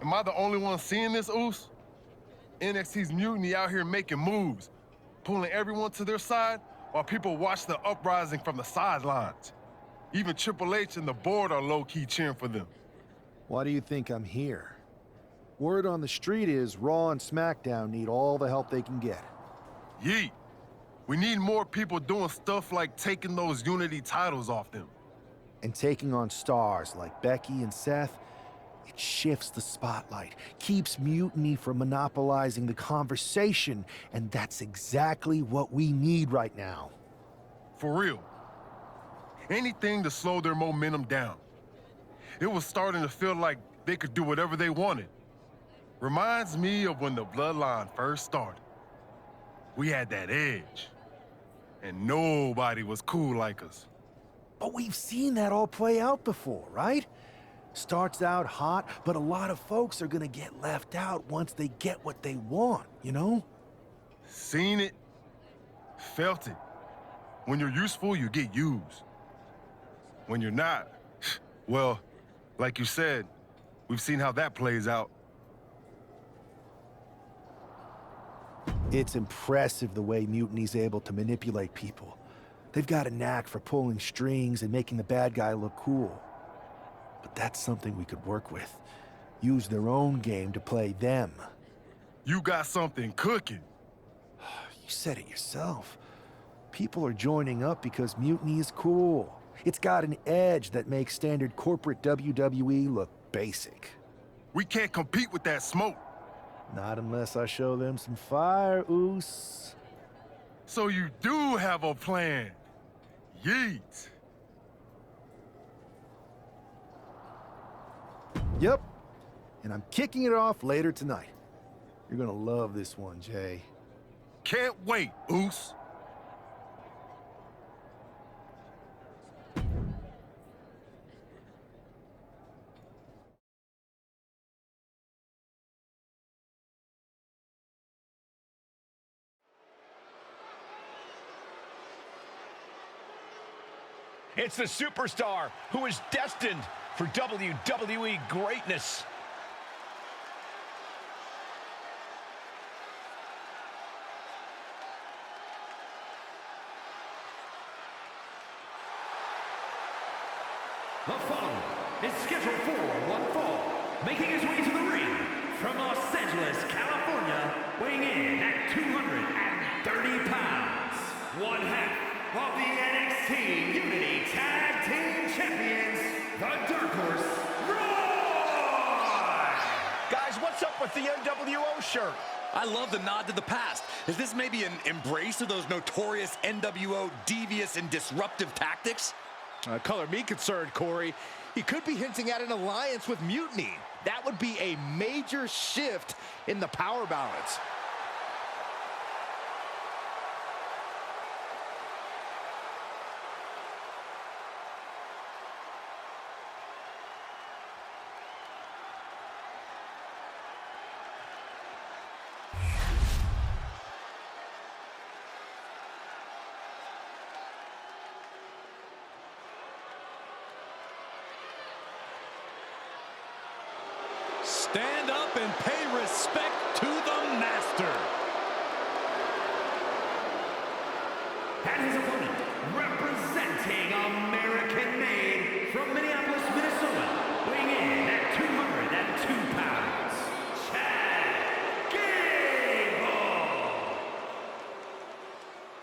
Am I the only one seeing this, Oos? NXT's Mutiny out here making moves, pulling everyone to their side while people watch the uprising from the sidelines. Even Triple H and the board are low-key cheering for them. Why do you think I'm here? Word on the street is Raw and Smackdown need all the help they can get. Yeet. We need more people doing stuff like taking those Unity titles off them. And taking on stars like Becky and Seth, it shifts the spotlight, keeps Mutiny from monopolizing the conversation, and that's exactly what we need right now. For real. Anything to slow their momentum down. It was starting to feel like they could do whatever they wanted. Reminds me of when the Bloodline first started. We had that edge, and nobody was cool like us. But we've seen that all play out before, right? Starts out hot, but a lot of folks are gonna get left out once they get what they want, you know? Seen it, felt it. When you're useful, you get used. When you're not, well, like you said, we've seen how that plays out. It's impressive the way Mutiny's able to manipulate people. They've got a knack for pulling strings and making the bad guy look cool. But that's something we could work with. Use their own game to play them. You got something cooking. You said it yourself. People are joining up because Mutiny is cool. It's got an edge that makes standard corporate WWE look basic. We can't compete with that smoke. Not unless I show them some fire, Oos. So you do have a plan. Yeet. Yep. And I'm kicking it off later tonight. You're gonna love this one, Jay. Can't wait, Oos. It's the superstar who is destined for WWE greatness. The following is scheduled for one fall, making his way to the ring from Los Angeles, California, weighing in at 230 pounds, one half of the NXT Unity Tag Team Champions, the Dark Horse, Raw! Guys, what's up with the NWO shirt? I love the nod to the past. Is this maybe an embrace of those notorious NWO devious and disruptive tactics? Color me concerned, Corey. He could be hinting at an alliance with Mutiny. That would be a major shift in the power balance. Stand up and pay respect to the master. And his opponent, representing American-made from Minneapolis, Minnesota, weighing in at 202 pounds, Chad Gable.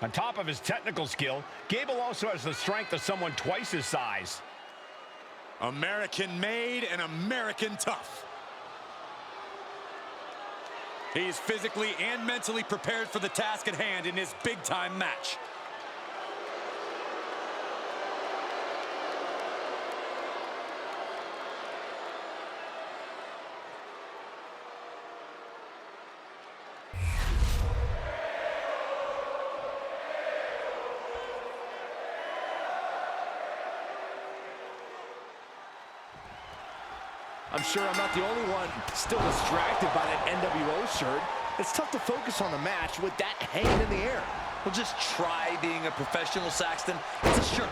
On top of his technical skill, Gable also has the strength of someone twice his size. American made and American tough. He's physically and mentally prepared for the task at hand in his big-time match. I'm sure I'm not the only one still distracted by that NWO shirt. It's tough to focus on the match with that hanging in the air. Well, just try being a professional, Saxton. It's a shirt.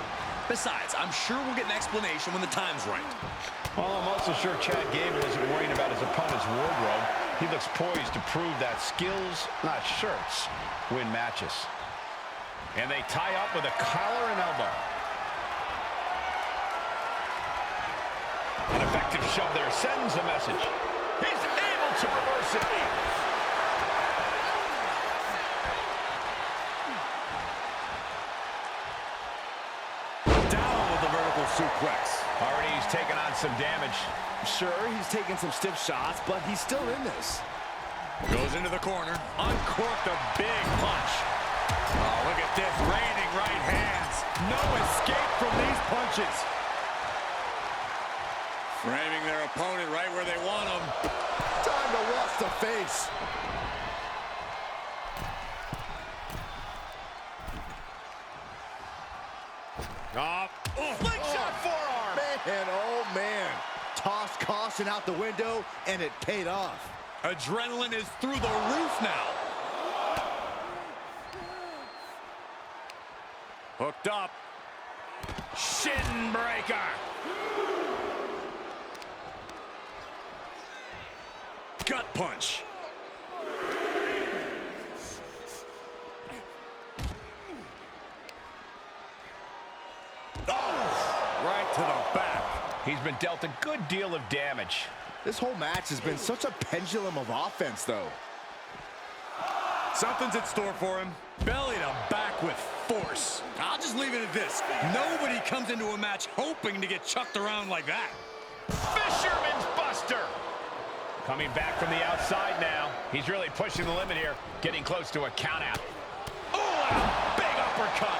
Besides, I'm sure we'll get an explanation when the time's right. Well, I'm also sure Chad Gable isn't worrying about his opponent's wardrobe. He looks poised to prove that skills, not shirts, win matches. And they tie up with a collar and elbow. An effective shove there sends a message. He's able to reverse it. Down with the vertical suplex. Already he's taken on some damage. Sure, he's taking some stiff shots, but he's still in this. Goes into the corner. Uncorked a big punch. Oh, look at this. Raining right hands. No escape from these punches. Framing their opponent right where they want him. Time to watch the face. Slingshot forearm. Man, oh man. Tossed caution out the window, and it paid off. Adrenaline is through the roof now. Hooked up. Shin breaker. Gut punch. Oh, right to the back. He's been dealt a good deal of damage. This whole match has been such a pendulum of offense, though. Something's in store for him. Belly to back with force. I'll just leave it at this. Nobody comes into a match hoping to get chucked around like that. Fisherman's Buster. Coming back from the outside now. He's really pushing the limit here. Getting close to a count out. Oh, and a big uppercut.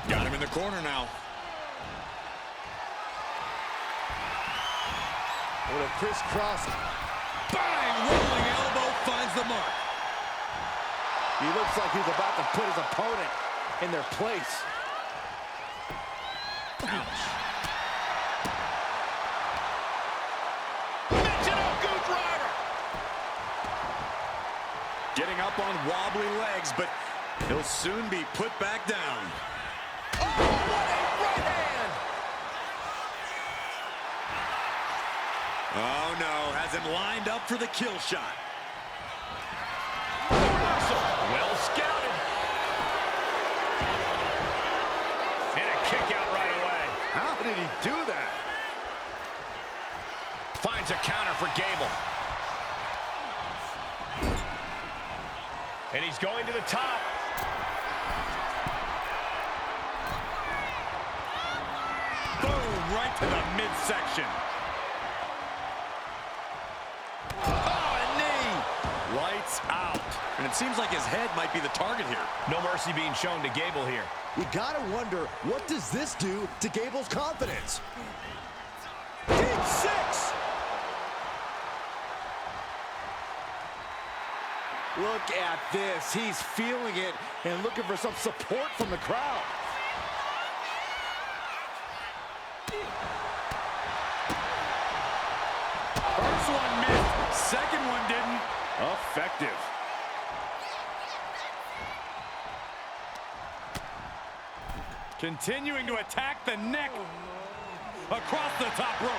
Got him in the corner now. What a crisscross. Bang! Rolling elbow finds the mark. He looks like he's about to put his opponent in their place. Ouch. Michinoku driver. Getting up on wobbly legs, but he'll soon be put back down. Oh, what a right hand! Oh, no. Has him lined up for the kill shot. Well scouted. And a kick out right away. How did he do that? Finds a counter for Gable. And he's going to the top. Boom, right to the midsection. Oh, a knee. Lights out. And it seems like his head might be the target here. No mercy being shown to Gable here. You gotta wonder, what does this do to Gable's confidence? Deep six! Look at this. He's feeling it and looking for some support from the crowd. First one missed. Second one didn't. Effective. Continuing to attack the neck. Across the top rope.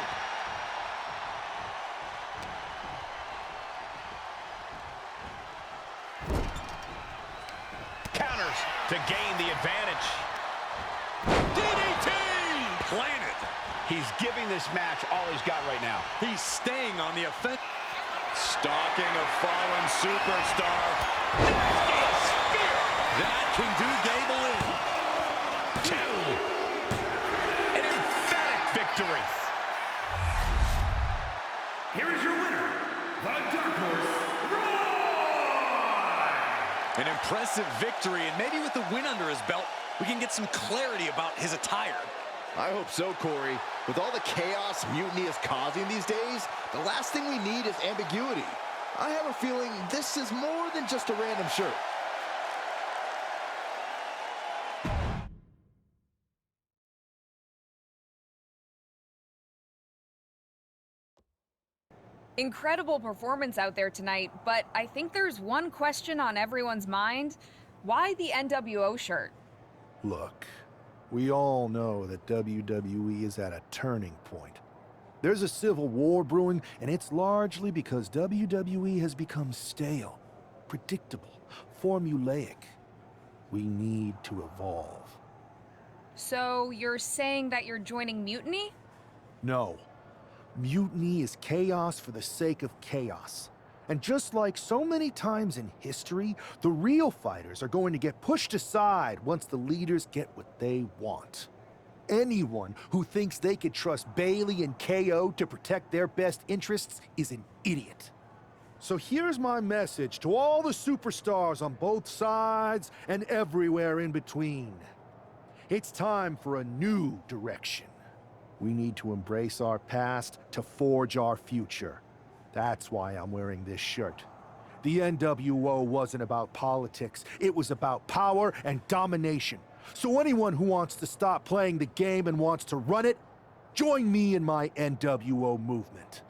Counters to gain the advantage. DDT! Planted. He's giving this match all he's got right now. He's staying on the offense. Stalking a fallen superstar. That can do Gable in. 2. An emphatic victory. Here is your winner, the Dark Horse, Roy! An impressive victory, and maybe with the win under his belt, we can get some clarity about his attire. I hope so, Corey. With all the chaos Mutiny is causing these days, the last thing we need is ambiguity. I have a feeling this is more than just a random shirt. Incredible performance out there tonight, but I think there's one question on everyone's mind. Why the NWO shirt? Look, We all know that WWE is at a turning point. There's a civil war brewing, and it's largely because WWE has become stale, predictable, formulaic. We need to evolve. So you're saying that you're joining Mutiny? No. Mutiny is chaos for the sake of chaos. And just like so many times in history, the real fighters are going to get pushed aside once the leaders get what they want. Anyone who thinks they could trust Bailey and KO to protect their best interests is an idiot. So here's my message to all the superstars on both sides and everywhere in between. It's time for a new direction. We need to embrace our past to forge our future. That's why I'm wearing this shirt. The NWO wasn't about politics. It was about power and domination. So anyone who wants to stop playing the game and wants to run it, join me in my NWO movement.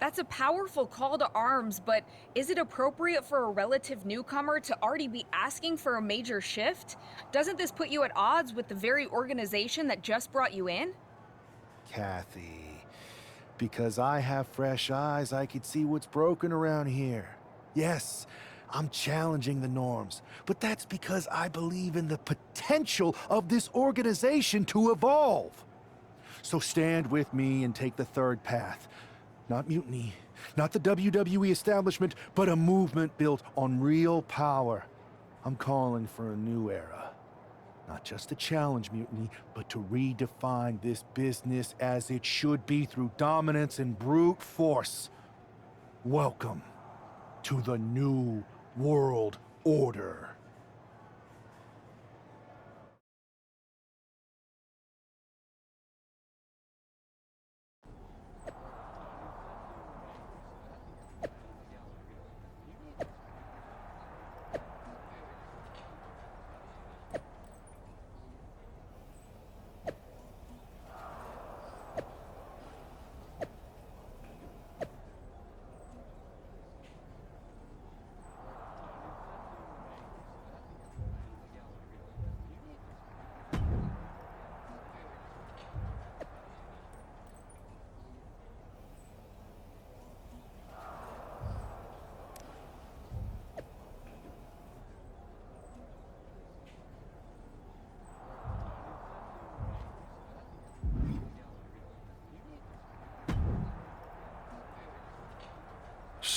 That's a powerful call to arms, but is it appropriate for a relative newcomer to already be asking for a major shift? Doesn't this put you at odds with the very organization that just brought you in? Kathy, because I have fresh eyes, I could see what's broken around here. Yes, I'm challenging the norms, but that's because I believe in the potential of this organization to evolve. So stand with me and take the third path. Not mutiny, not the WWE establishment, but a movement built on real power. I'm calling for a new era. Not just to challenge mutiny, but to redefine this business as it should be through dominance and brute force. Welcome to the New World Order.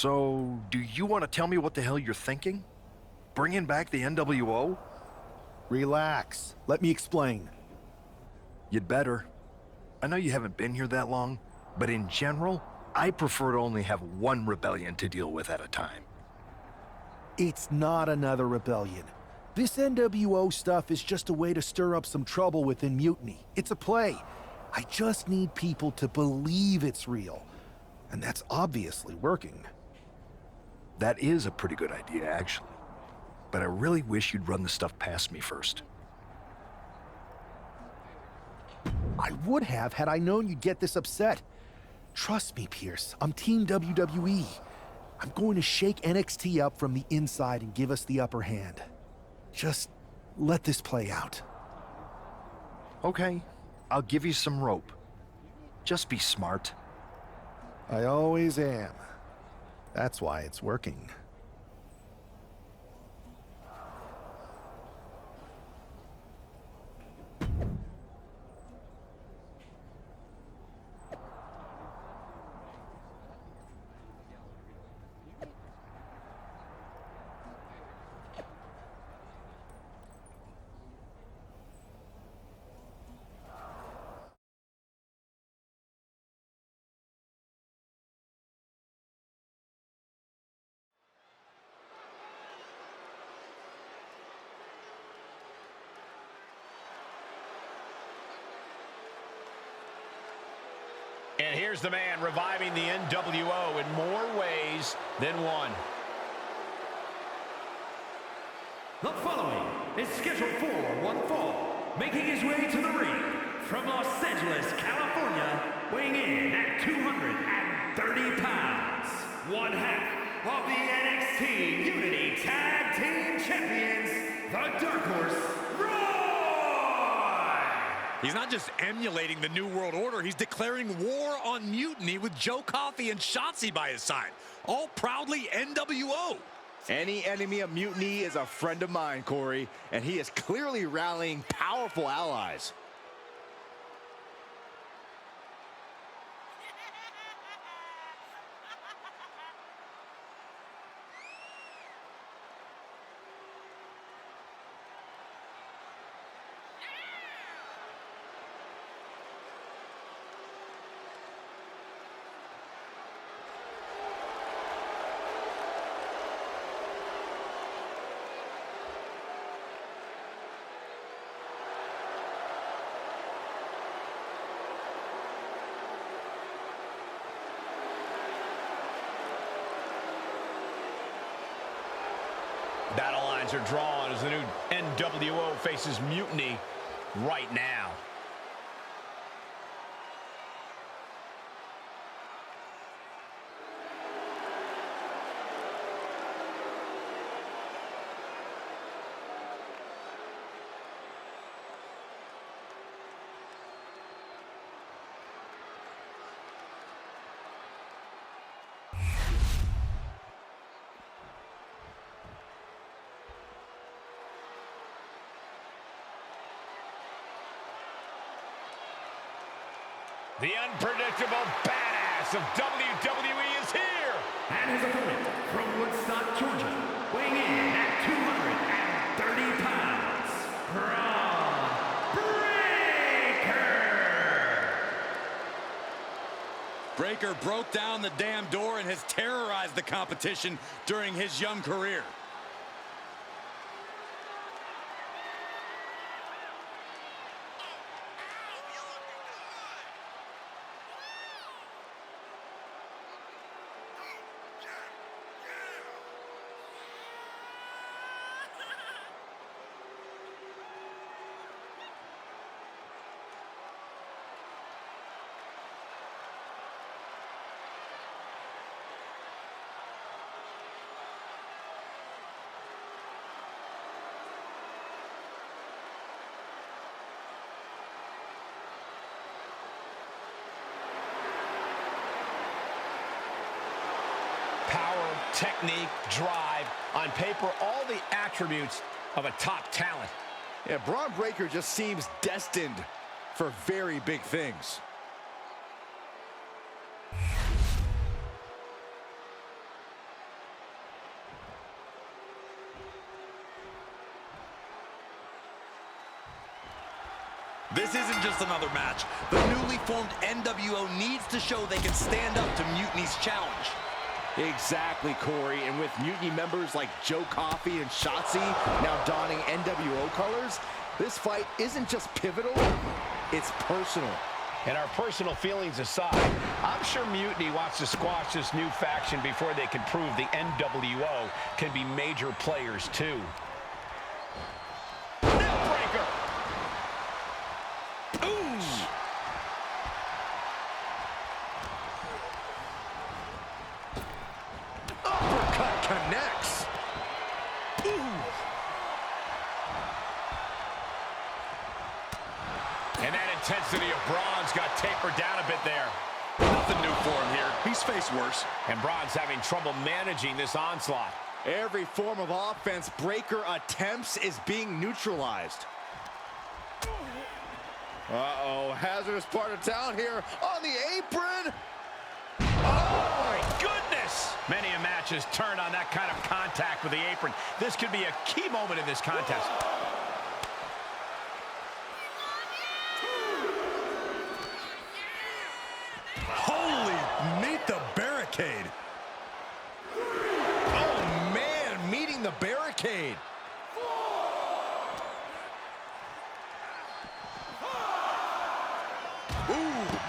So, do you want to tell me what the hell you're thinking? Bringing back the NWO? Relax. Let me explain. You'd better. I know you haven't been here that long, but in general, I prefer to only have one rebellion to deal with at a time. It's not another rebellion. This NWO stuff is just a way to stir up some trouble within Mutiny. It's a play. I just need people to believe it's real. And that's obviously working. That is a pretty good idea, actually. But I really wish you'd run the stuff past me first. I would have had I known you'd get this upset. Trust me, Pearce. I'm Team WWE. I'm going to shake NXT up from the inside and give us the upper hand. Just let this play out. Okay, I'll give you some rope. Just be smart. I always am. That's why it's working. And here's the man reviving the NWO in more ways than one. The following is scheduled for one fall, making his way to the ring from Los Angeles, California, weighing in at 230 pounds, one half of the NXT Unity Tag Team Champions, the Dark Horse, Roy! He's not just emulating the New World Order, he's declaring war on Mutiny with Joe Coffey and Shotzi by his side. All proudly NWO. Any enemy of Mutiny is a friend of mine, Corey, and he is clearly rallying powerful allies. Battle lines are drawn as the new NWO faces Mutiny right now. The unpredictable badass of WWE is here. And his opponent from Woodstock, Georgia, weighing in at 230 pounds, Braun Breaker. Breaker broke down the damn door and has terrorized the competition during his young career. Power, technique, drive, on paper, all the attributes of a top talent. Yeah, Braun Breaker just seems destined for very big things. This isn't just another match. The newly formed NWO needs to show they can stand up to Mutiny's challenge. Exactly, Corey. And with Mutiny members like Joe Coffey and Shotzi now donning NWO colors, this fight isn't just pivotal, it's personal. And our personal feelings aside, I'm sure Mutiny wants to squash this new faction before they can prove the NWO can be major players too. Neckbreaker! Ooh! Uppercut connects. Ooh! And that intensity of Braun's got tapered down a bit there. Nothing new for him here. He's faced worse. And Braun's having trouble managing this onslaught. Every form of offense Breaker attempts is being neutralized. Uh-oh, hazardous part of town here on the apron. Oh, my goodness! Many a match has turned on that kind of contact with the apron. This could be a key moment in this contest. Holy, meet the barricade. Oh, man, meeting the barricade. Ooh,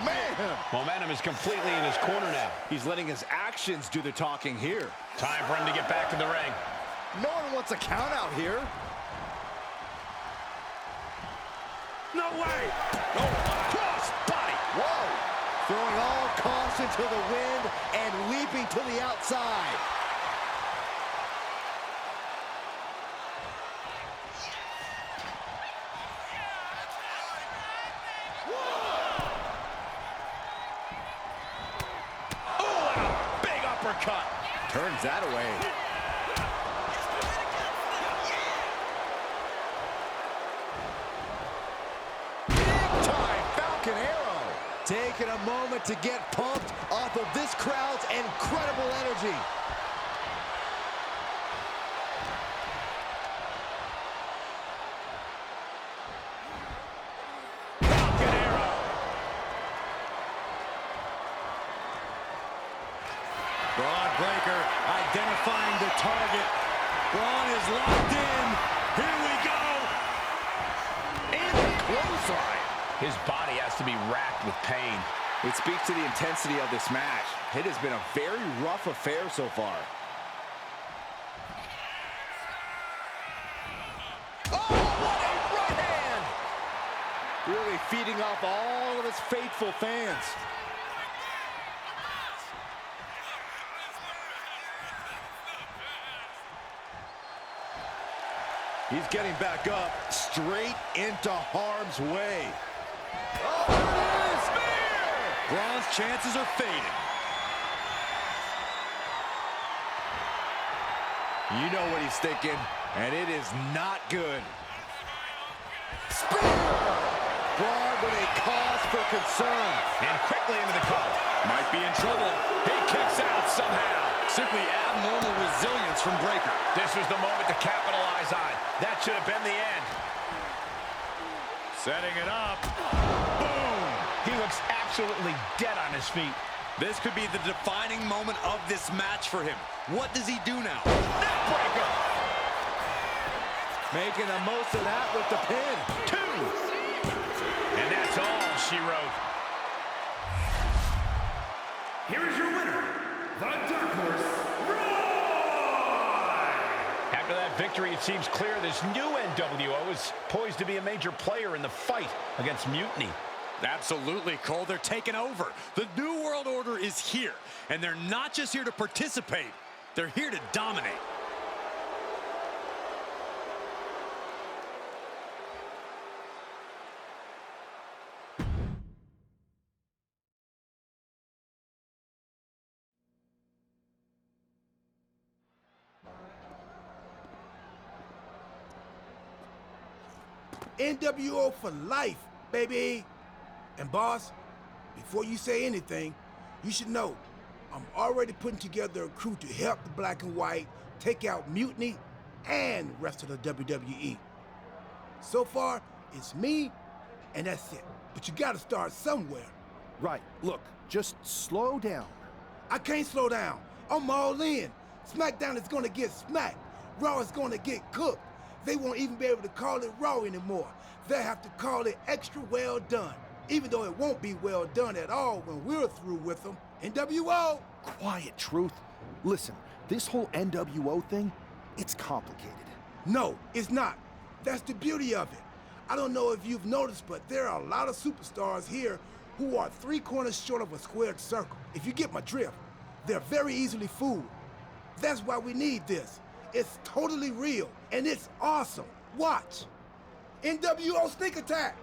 man. Momentum is completely in his corner now. He's letting his actions do the talking here. Time for him to get back in the ring. No one wants a count out here. No way! Oh, cross body. Whoa. Throwing all caution to the wind and leaping to the outside. uppercut. Turns that away. Big time Falcon Arrow. Taking a moment to get pumped off of this crowd's incredible energy. Breaker identifying the target. Braun is locked in. Here we go. And the clothesline. His body has to be racked with pain. It speaks to the intensity of this match. It has been a very rough affair so far. Oh, what a right hand! Really feeding off all of his faithful fans. He's getting back up, straight into harm's way. Oh, there it is! Spear! Braun's chances are fading. You know what he's thinking, and it is not good. Spear! Braun with a cause for concern. And quickly into the cover. Might be in trouble. He kicks out somehow. Simply abnormal resilience from Breaker. This was the moment to capitalize on. That should have been the end. Setting it up. Boom! He looks absolutely dead on his feet. This could be the defining moment of this match for him. What does he do now? Neckbreaker! Making the most of that with the pin. 2. And that's all she wrote. Here is your winner, the Dark Horse, After that victory, it seems clear this new NWO is poised to be a major player in the fight against Mutiny. Absolutely, Cole. They're taking over. The New World Order is here, and they're not just here to participate. They're here to dominate. NWO for life, baby. And boss, before you say anything, you should know I'm already putting together a crew to help the Black and White take out Mutiny and the rest of the WWE. So far, it's me, and that's it. But you gotta start somewhere. Right, look, just slow down. I can't slow down. I'm all in. Smackdown is gonna get smacked. Raw is gonna get cooked. They won't even be able to call it Raw anymore. They'll have to call it extra well done, even though it won't be well done at all when we're through with them. NWO! Quiet, Truth. Listen, this whole NWO thing, it's complicated. No, it's not. That's the beauty of it. I don't know if you've noticed, but there are a lot of superstars here who are 3 corners short of a squared circle. If you get my drift, they're very easily fooled. That's why we need this. It's totally real, and it's awesome. Watch. NWO Sneak Attack!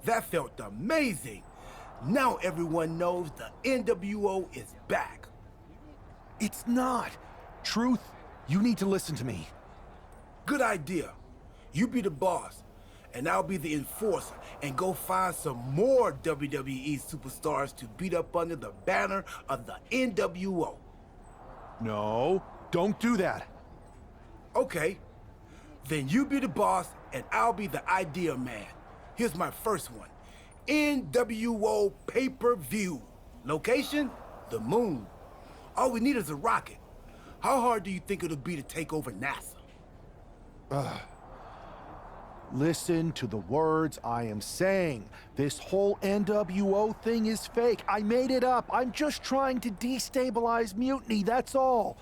That felt amazing. Now everyone knows the NWO is back. It's not. Truth, you need to listen to me. Good idea. You be the boss, and I'll be the enforcer and go find some more WWE superstars to beat up under the banner of the NWO. No, don't do that. Okay. Then you be the boss, and I'll be the idea man. Here's my first one. NWO pay-per-view. Location? The moon. All we need is a rocket. How hard do you think it'll be to take over NASA? Listen to the words I am saying. This whole NWO thing is fake. I made it up. I'm just trying to destabilize Mutiny, that's all.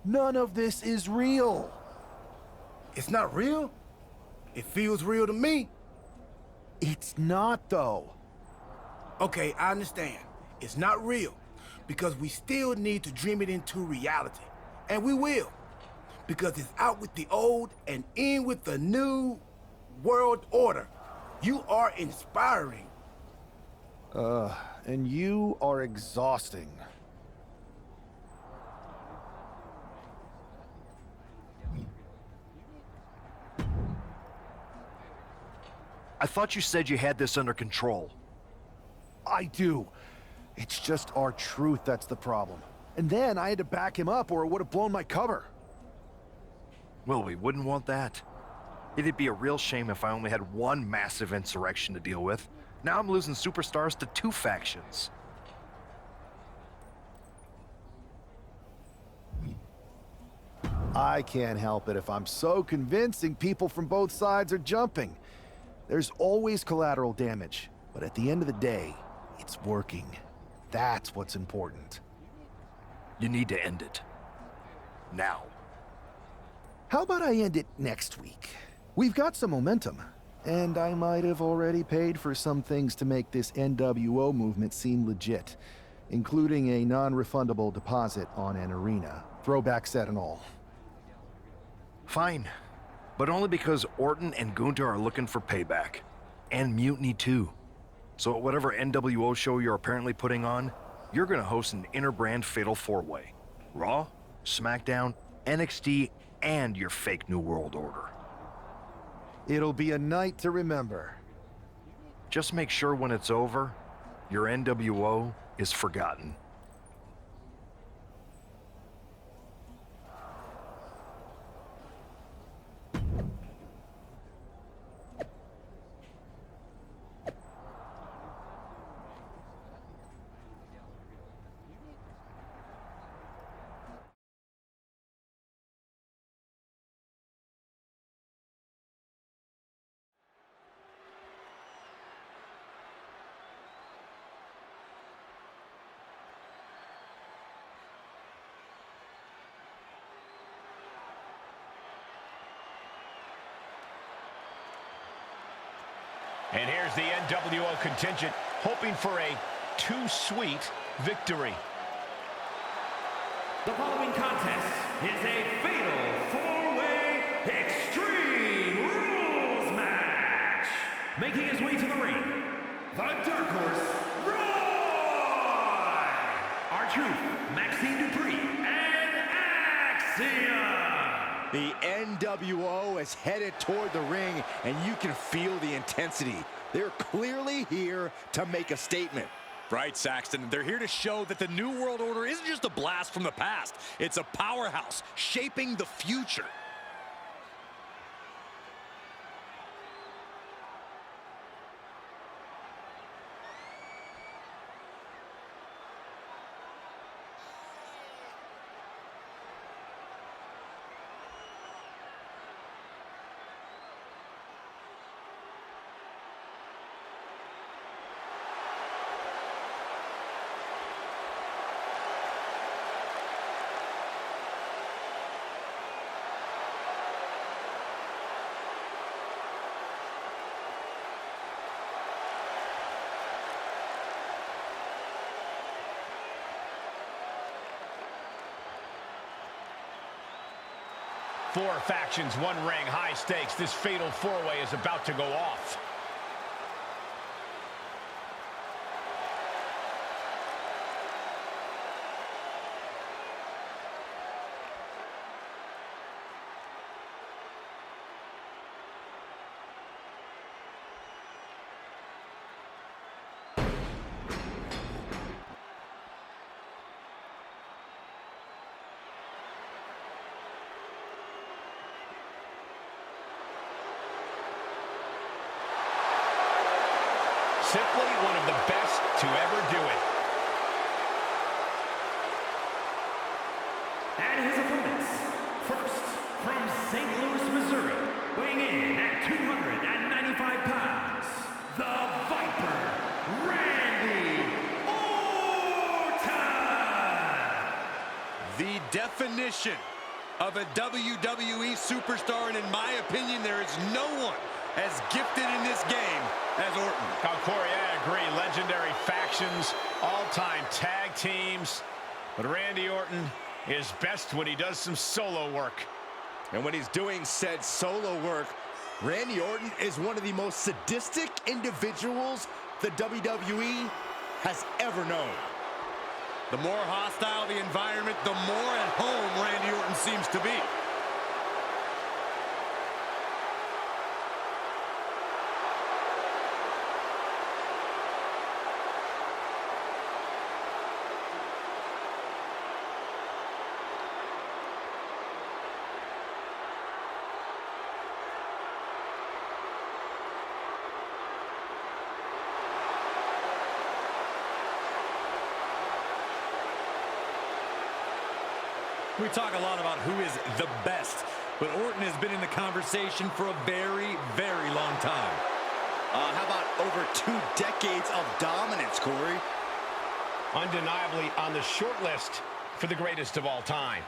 None of this is real. It's not real? It feels real to me. It's not, though. Okay, I understand. It's not real, because we still need to dream it into reality. And we will. Because it's out with the old and in with the new world order. You are inspiring. And you are exhausting. I thought you said you had this under control. I do. It's just our truth that's the problem. And then I had to back him up or it would have blown my cover. Well, we wouldn't want that. It'd be a real shame if I only had one massive insurrection to deal with. Now I'm losing superstars to two factions. I can't help it if I'm so convincing people from both sides are jumping. There's always collateral damage, but at the end of the day, it's working. That's what's important. You need to end it. Now. How about I end it next week? We've got some momentum, and I might have already paid for some things to make this NWO movement seem legit, including a non-refundable deposit on an arena, throwback set and all. Fine. But only because Orton and Gunther are looking for payback. And Mutiny too. So at whatever NWO show you're apparently putting on, you're gonna host an interbrand fatal four-way. Raw, Smackdown, NXT, and your fake New World Order. It'll be a night to remember. Just make sure when it's over, your NWO is forgotten. And here's the NWO contingent, hoping for a too-sweet victory. The following contest is a fatal four-way Extreme Rules match. Making his way to the ring, the Dark Horse, Roy! R-Truth, Maxine Dupree, and Axiom. The NWO is headed toward the ring, and you can feel the intensity. They're clearly here to make a statement. Right, Saxton. They're here to show that the New World Order isn't just a blast from the past. It's a powerhouse shaping the future. Four factions, one ring, high stakes. This fatal four-way is about to go off. Simply one of the best to ever do it. And his opponents, first from St. Louis, Missouri, weighing in at 295 pounds, the Viper, Randy Orton! The definition of a WWE superstar, and in my opinion, there is no one as gifted in this game as Orton. Oh, Corey, I agree. Legendary factions, all-time tag teams. But Randy Orton is best when he does some solo work. And when he's doing said solo work, Randy Orton is one of the most sadistic individuals the WWE has ever known. The more hostile the environment, the more at home Randy Orton seems to be. We talk a lot about who is the best, but Orton has been in the conversation for a very, very long time. How about over 2 decades of dominance, Corey? Undeniably on the short list for the greatest of all time.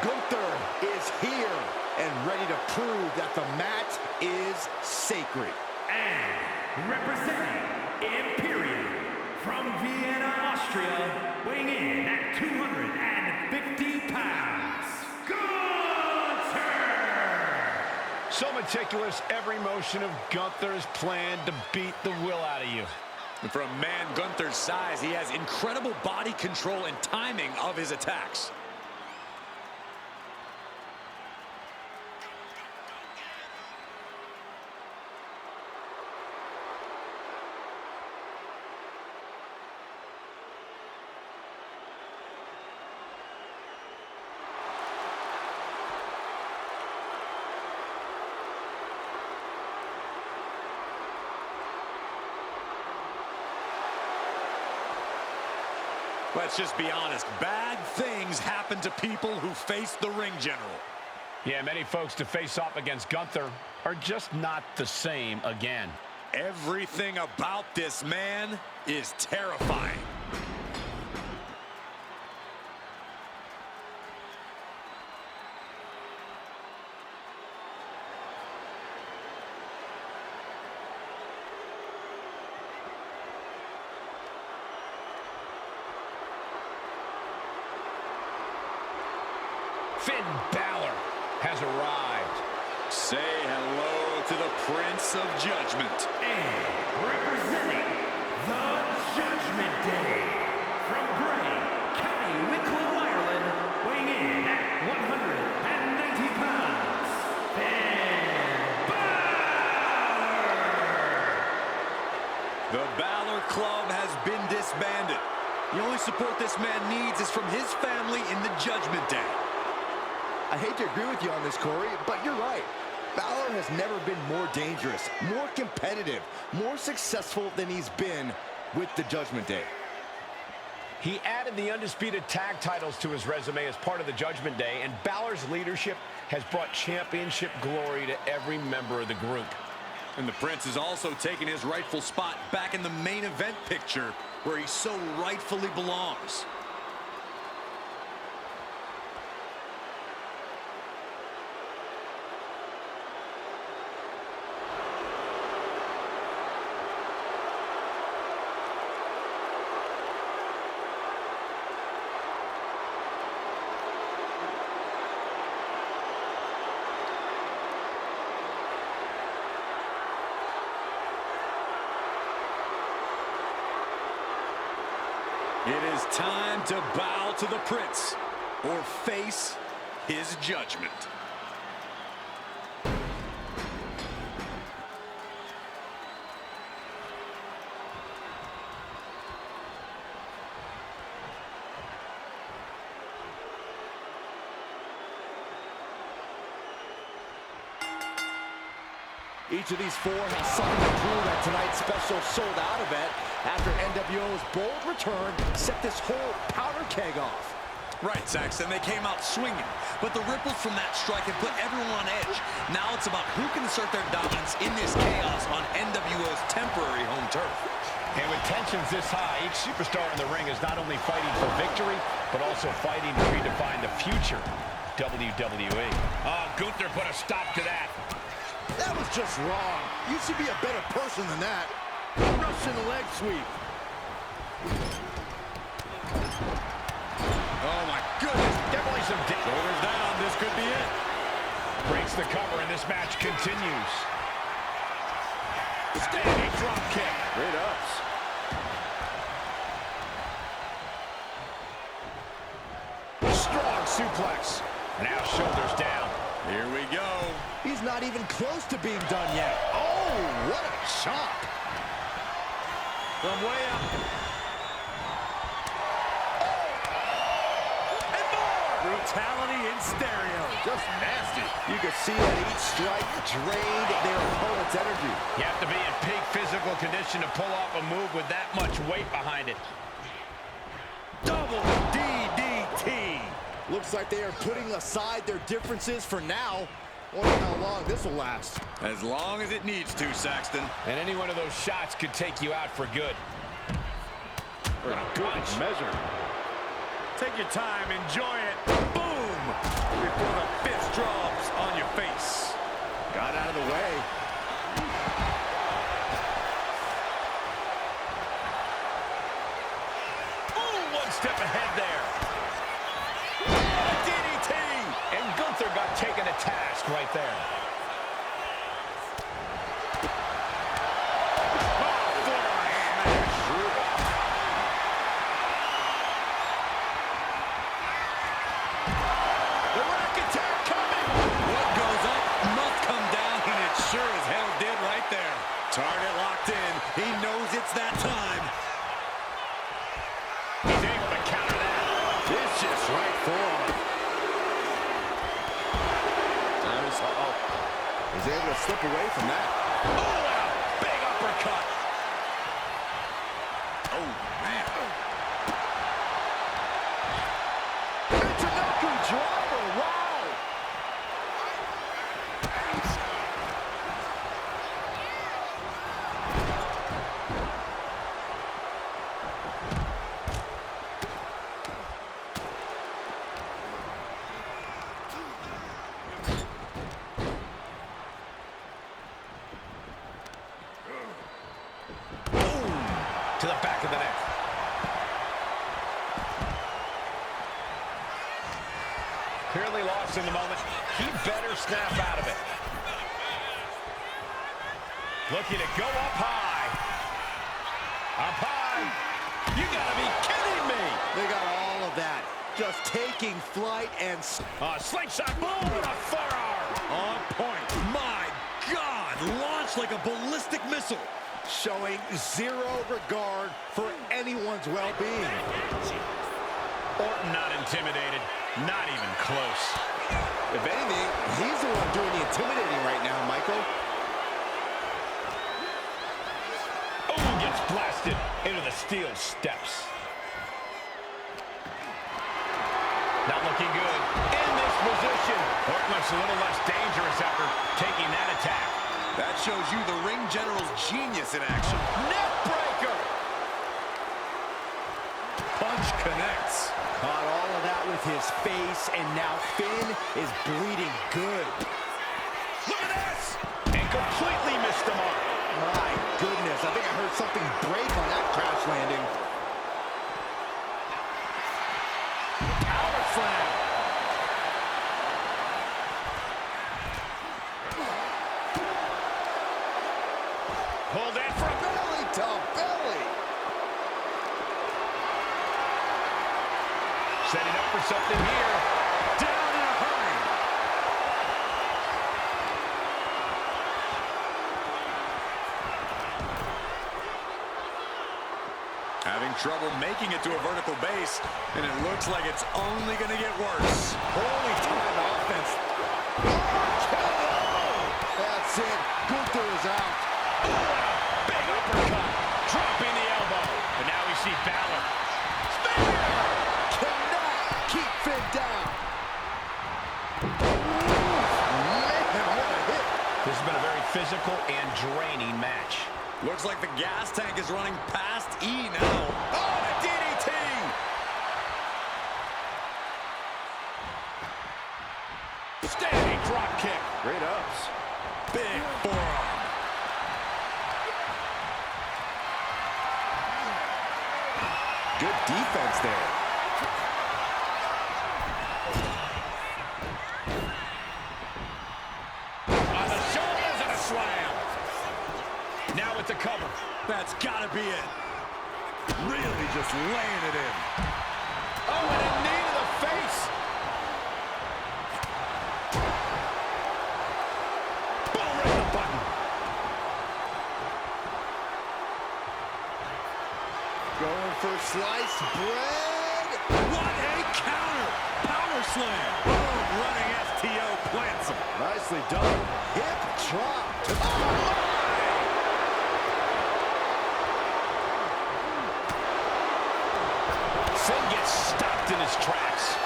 Gunther is here and ready to prove that the mat is sacred. And representing Imperium from Vienna, Austria, weighing in at 250 pounds, Gunther! So meticulous, every motion of Gunther's plan to beat the will out of you. And for a man Gunther's size, he has incredible body control and timing of his attacks. Let's just be honest, bad things happen to people who face the ring general. Yeah, many folks to face off against Gunther are just not the same again. Everything about this man is terrifying. Finn Bálor has arrived. Say hello to the Prince of Judgment. And representing the Judgment Day from Bray, County Wicklow, Ireland, weighing in at 190 pounds, Finn Bálor! The Bálor Club has been disbanded. The only support this man needs is from his family in the Judgment Day. I hate to agree with you on this, Corey, but you're right. Bálor has never been more dangerous, more competitive, more successful than he's been with the Judgment Day. He added the undisputed tag titles to his resume as part of the Judgment Day, and Bálor's leadership has brought championship glory to every member of the group. And the Prince has also taken his rightful spot back in the main event picture, where he so rightfully belongs. It is time to bow to the Prince or face his judgment. Each of these four has something to prove at tonight's special sold-out event after NWO's bold return set this whole powder keg off. Right, Saxton, they came out swinging, but the ripples from that strike have put everyone on edge. Now it's about who can assert their dominance in this chaos on NWO's temporary home turf. And with tensions this high, each superstar in the ring is not only fighting for victory, but also fighting to redefine the future WWE. Oh, Gunther put a stop to that. That was just wrong. You should be a better person than that. Russian leg sweep. Oh, my goodness. Definitely some Shoulders down. This could be it. breaks the cover, and this match continues. Standing drop kick. Great ups. Strong suplex. Now shoulders down. Here we go. He's not even close to being done yet. Oh, what a chop. From way up. And more. Brutality in stereo. Just nasty. You can see that each strike drained their opponent's energy. You have to be in peak physical condition to pull off a move with that much weight behind it. Double DDT. Looks like they are putting aside their differences for now. Wonder how long this will last. As long as it needs to, Saxton. And any one of those shots could take you out for good. For a good measure. Take your time, enjoy it. Boom! Before the fist drops on your face. Got out of the way. Ooh, one step ahead there. DDT! And Gunther got taken to task right there. Target locked in. He knows it's that time. He's able to counter that. Vicious right forearm. He's able to slip away from that. Oh, wow. Big uppercut. Oh, man. Michinoku driver. Wow. To the back of the neck. Clearly lost in the moment. He better snap out of it. Looking to go up high. Up high. You gotta be kidding me. They got all of that. Just taking flight and... Slingshot boom with a forearm. On point. My God. Launched like a ballistic missile. showing zero regard for anyone's well-being. Orton not intimidated, not even close. If anything, he's the one doing the intimidating right now, Michael. Oh, gets blasted into the steel steps. Not looking good. In this position. Orton looks a little less dangerous after taking that attack. That shows you the ring general's genius in action. Neck breaker. Punch connects. Caught all of that with his face, and now Finn is bleeding good. Look at this. And completely missed the mark. My goodness, I think I heard something break on that crash landing. Power slam. Pulled in for a Belly to belly. setting up for something here. Down in a hurry. Having trouble making it to a vertical base, and it looks like it's only going to get worse. Holy time offense. Oh, that's it. Gunther physical and draining match. Looks like the gas tank is running past E now. Oh, the DDT! Standing drop kick. Great ups. Big forearm. Good defense there. On the shoulders and a slam. Now with the cover. That's gotta be it. Really just laying it in. Oh, and a knee to the face. Boom, right in the button. Going for sliced bread. What a counter! Power slam. Boom, running STO plants him. Nicely done. Hip drop. Oh, Finn gets stopped in his tracks.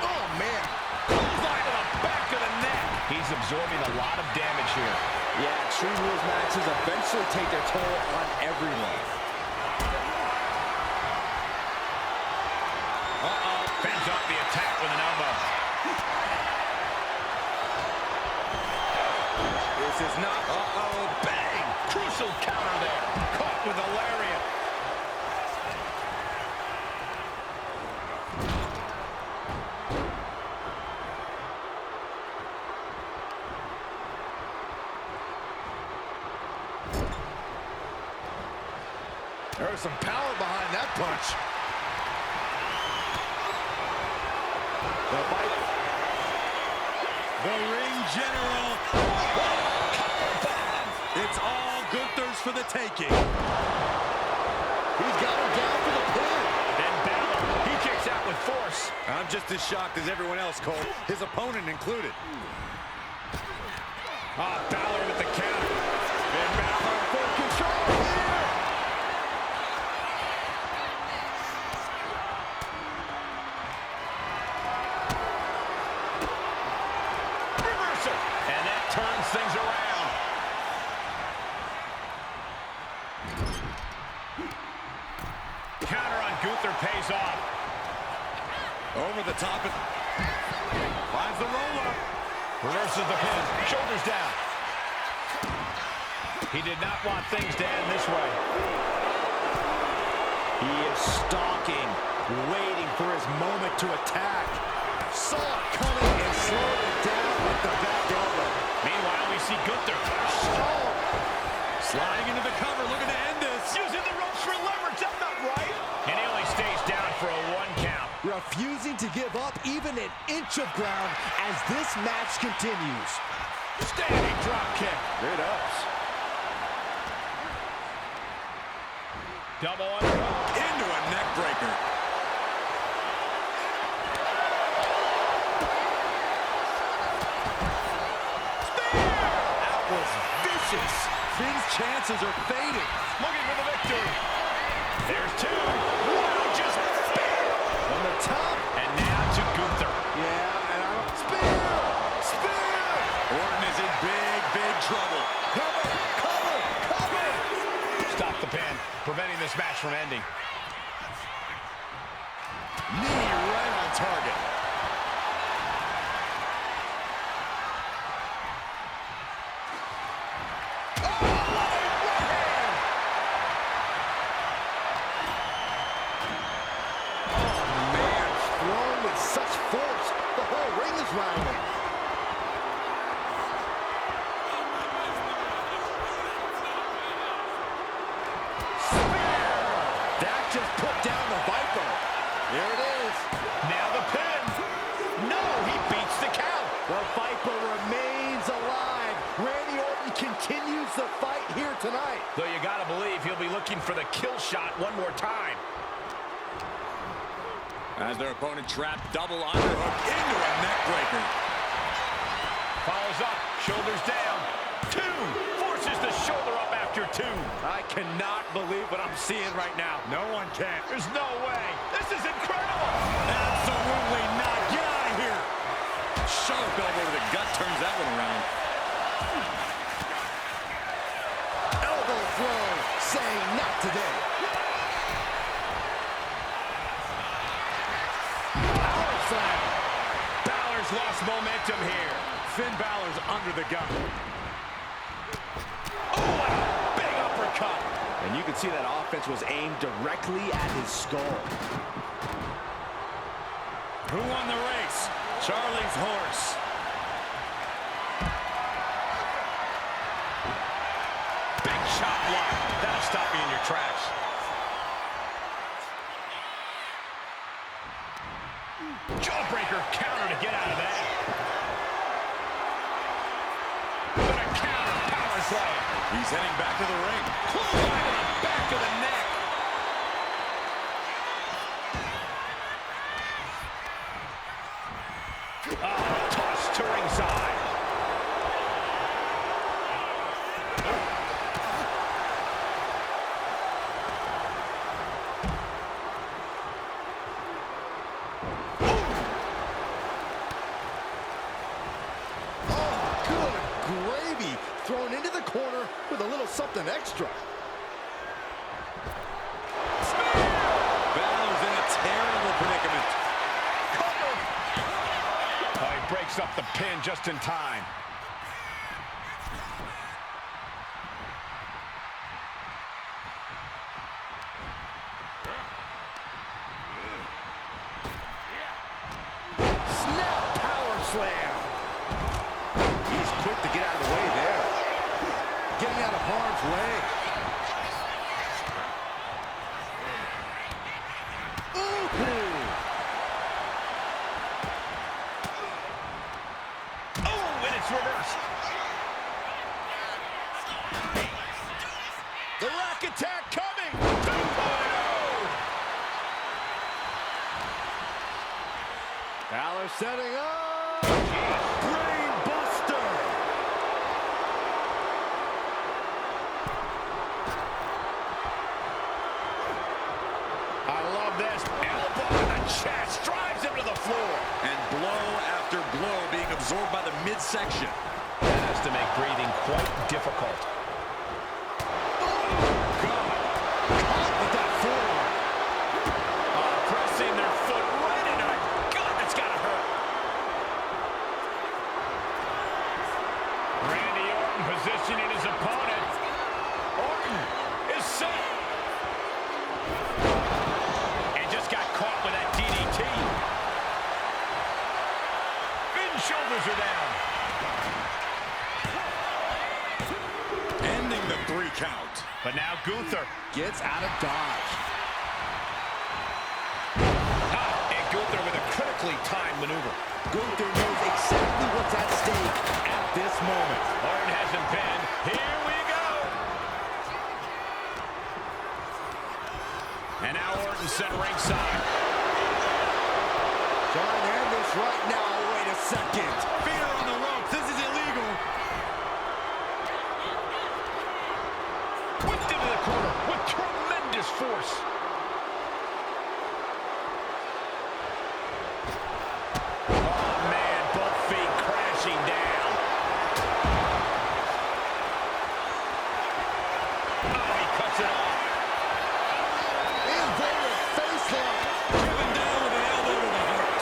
oh man. Clothesline to the back of the neck. He's absorbing a lot of damage here. Yeah, True Rules matches eventually take their toll on everyone. Fends up the attack with an elbow. This is not... Bang! Crucial counter there. Caught with a lariat. There's some power behind that punch. The fight. The ring general. It's all Gunther's for the taking. He's got him down for the pin. And Bálor, he kicks out with force. I'm just as shocked as everyone else, Cole. His opponent included. Bálor with the counter. Finn Bálor full control here. Reversal. And that turns things around. Counter on Gunther pays off. Over the top. Finds the roll-up. Reverses the pin. Shoulders down. He did not want things to end this way. He is stalking, waiting for his moment to attack. Saw it coming and slowed it down with the back elbow. Meanwhile, we see Gunther. Sliding into the cover, looking to end this. Using the ropes for leverage. That's not right. And he only stays down for a 1 count. Refusing to give up even an inch of ground as this match continues. Standing drop kick. Great ups. Double underhook. Into a neck breaker. That was vicious. Finn's chances are fading. Looking for the victory. There's 2. Wow, just bam. On the top. And now to Gunther. Yeah, and I don't... Spear! Spear! Orton is in big, big trouble. Cover! Cover! Cover! Stop the pin, preventing this match from ending. Knee right on target. Such force, the whole ring is rattling. That just put down the Viper. Here it is. Now the pin. No, he beats the count. The Viper remains alive. Randy Orton continues the fight here tonight. Though you gotta believe he'll be looking for the kill shot one more time. As their opponent trapped, double underhook into a neck breaker. Follows up, shoulders down. 2, forces the shoulder up after 2. I cannot believe what I'm seeing right now. No one can. There's no way. This is incredible. Absolutely not. Get out of here. Sharp elbow to the gut turns that one around. has lost momentum here. Finn Bálor's under the gun. Oh, and a big uppercut. And you can see that offense was aimed directly at his skull. Who won the race? Charlie's horse. Big chop block. That'll stop you in your tracks. Jawbreaker counter to get out of that. But a counter power slam. He's heading back to the ring. Clothesline to the back of the neck. Oh, toss to ringside. Thrown into the corner with a little something extra. Bálor's in a terrible predicament. Oh, he breaks up the pin just in time. Snap power slam. He's quick to get out of the way there. Getting out of harm's way. Ooh. Oh, and it's reversed. The rack attack coming. 2.0. Bálor setting up. Brain buster. I love this. Elbow in the chest. Drives him to the floor. And blow after blow being absorbed by the midsection. That has to make breathing quite difficult. Caught with that forearm. Pressing their foot right into it. God, that's got to hurt. Randy Orton positioning his opponent. Orton is set. And just got caught with that DDT. Finn's shoulders are down. Ending the 3 count. But now Gunther. Gets out of dodge. And Gunther with a critically timed maneuver. Gunther knows exactly what's at stake at this moment. Orton hasn't been. Here we go. And now Orton set ringside. Trying to end this right now. Wait a second. Feet are on the ropes. This is illegal. Whipped into the corner with tremendous force. Oh, man, both feet crashing down. Oh, he cuts it off. Inverted facelock. Driven down with an elbow to the heart.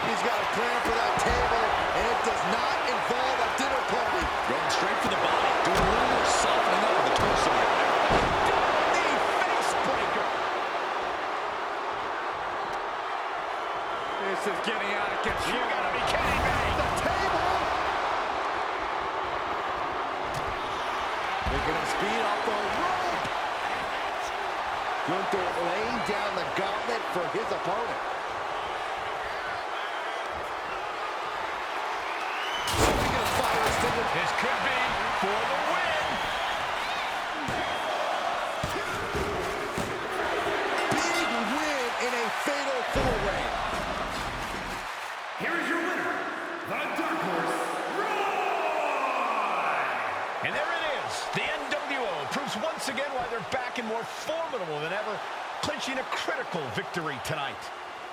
He's got a plan for that table, and it does not involve a dinner party. Going straight for the body. Doing a little more softening up of the torso here. Knee face breaker. This is getting out of control. You gotta be kidding me. The table. They're going to speed up the rope. Gunther laying down the gauntlet for his opponent. This could be for the win. Big win in a fatal 4-way. Here is your winner, the Dark Horse, Roy! And there it is. The NWO proves once again why they're back and more formidable than ever, clinching a critical victory tonight.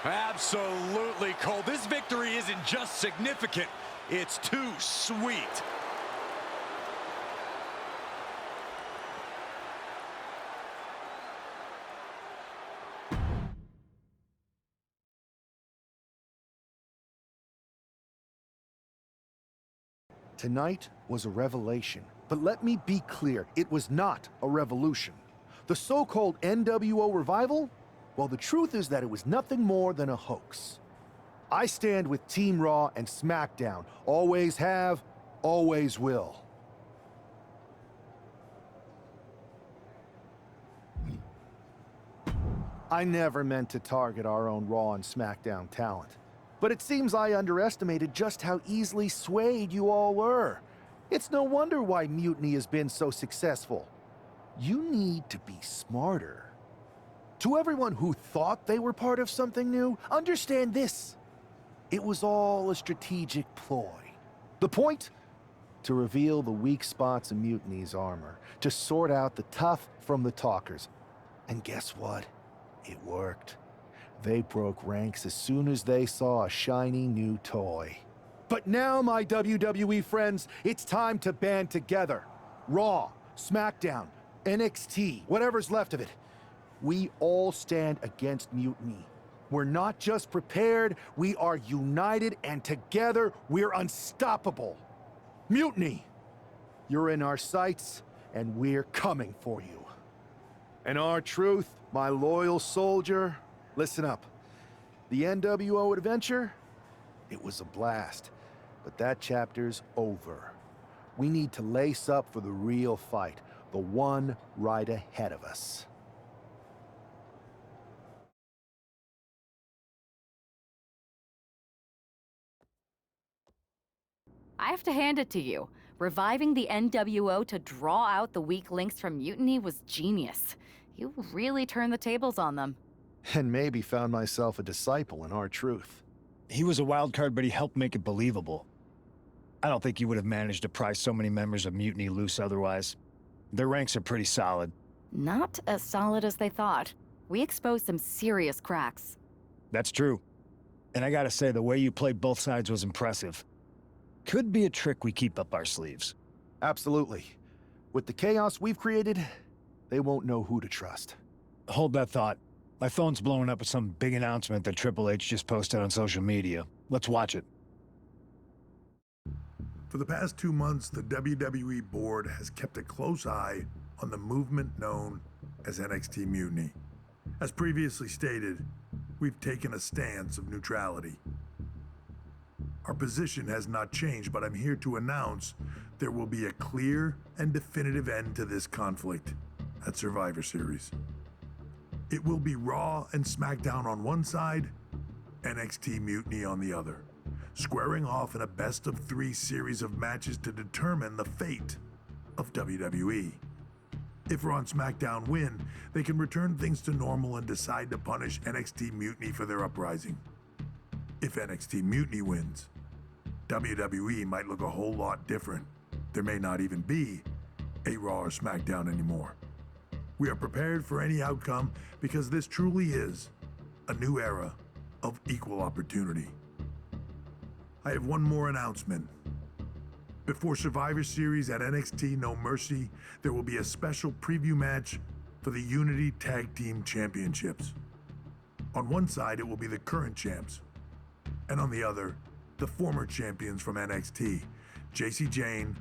Absolutely, Cole. This victory isn't just significant. It's too sweet. Tonight was a revelation. But let me be clear, it was not a revolution. The so-called NWO revival? Well, the truth is that it was nothing more than a hoax. I stand with Team Raw and Smackdown. Always have, always will. I never meant to target our own Raw and Smackdown talent. But it seems I underestimated just how easily swayed you all were. It's no wonder why Mutiny has been so successful. You need to be smarter. To everyone who thought they were part of something new, understand this. It was all a strategic ploy. The point? To reveal the weak spots in Mutiny's armor, to sort out the tough from the talkers. And guess what? It worked. They broke ranks as soon as they saw a shiny new toy. But now, my WWE friends, it's time to band together. Raw, SmackDown, NXT, whatever's left of it. We all stand against Mutiny. We're not just prepared, we are united, and together we're unstoppable. Mutiny, you're in our sights, and we're coming for you. And R-Truth, my loyal soldier, listen up. The NWO adventure, it was a blast, but that chapter's over. We need to lace up for the real fight, the one right ahead of us. I have to hand it to you. Reviving the NWO to draw out the weak links from Mutiny was genius. You really turned the tables on them. And maybe found myself a disciple in R-Truth. He was a wild card, but he helped make it believable. I don't think you would have managed to pry so many members of Mutiny loose otherwise. Their ranks are pretty solid. Not as solid as they thought. We exposed some serious cracks. That's true. And I gotta say, the way you played both sides was impressive. Could be a trick we keep up our sleeves. Absolutely. With the chaos we've created, they won't know who to trust. Hold that thought. My phone's blowing up with some big announcement that Triple H just posted on social media. Let's watch it. For the past 2 months, the WWE board has kept a close eye on the movement known as NXT Mutiny. As previously stated, we've taken a stance of neutrality. Our position has not changed, but I'm here to announce there will be a clear and definitive end to this conflict at Survivor Series. It will be Raw and SmackDown on one side, NXT Mutiny on the other, squaring off in a best-of-3 series of matches to determine the fate of WWE. If Raw and SmackDown win, they can return things to normal and decide to punish NXT Mutiny for their uprising. If NXT Mutiny wins, WWE might look a whole lot different. There may not even be a Raw or SmackDown anymore. We are prepared for any outcome because this truly is a new era of equal opportunity. I have one more announcement. Before Survivor Series at NXT No Mercy, there will be a special preview match for the Unity Tag Team Championships. On one side, it will be the current champs, and on the other, the former champions from NXT, Jacy Jayne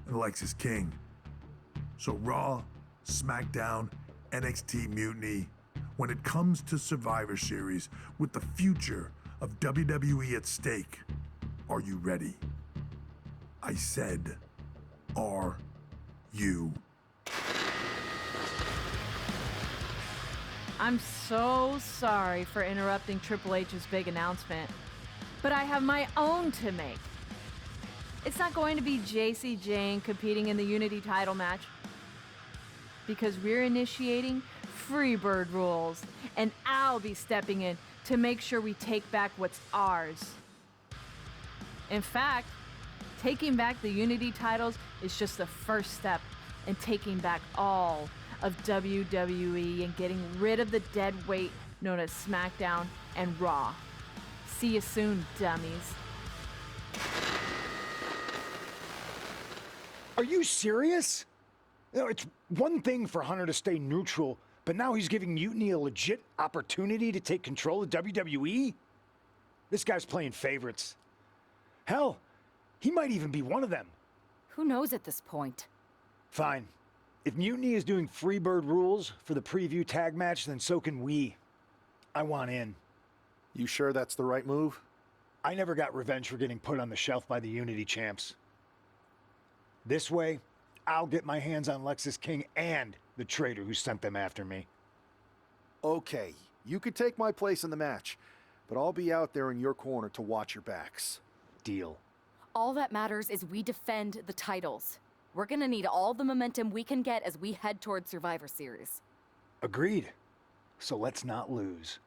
and Lexis King. So Raw, SmackDown, NXT Mutiny, when it comes to Survivor Series with the future of WWE at stake, are you ready? I said, are you? I'm so sorry for interrupting Triple H's big announcement, but I have my own to make. It's not going to be Jacy Jayne competing in the Unity title match, because we're initiating Freebird rules, and I'll be stepping in to make sure we take back what's ours. In fact, taking back the Unity titles is just the first step in taking back all of WWE and getting rid of the dead weight known as SmackDown and Raw. See you soon, dummies. Are you serious? You know, it's one thing for Hunter to stay neutral, but now he's giving Mutiny a legit opportunity to take control of WWE? This guy's playing favorites. Hell, he might even be one of them. Who knows at this point? Fine. If Mutiny is doing Freebird rules for the preview tag match, then so can we. I want in. You sure that's the right move? I never got revenge for getting put on the shelf by the Unity champs. This way, I'll get my hands on Lexus King and the traitor who sent them after me. Okay, you could take my place in the match, but I'll be out there in your corner to watch your backs. Deal. All that matters is we defend the titles. We're gonna need all the momentum we can get as we head towards Survivor Series. Agreed. So let's not lose.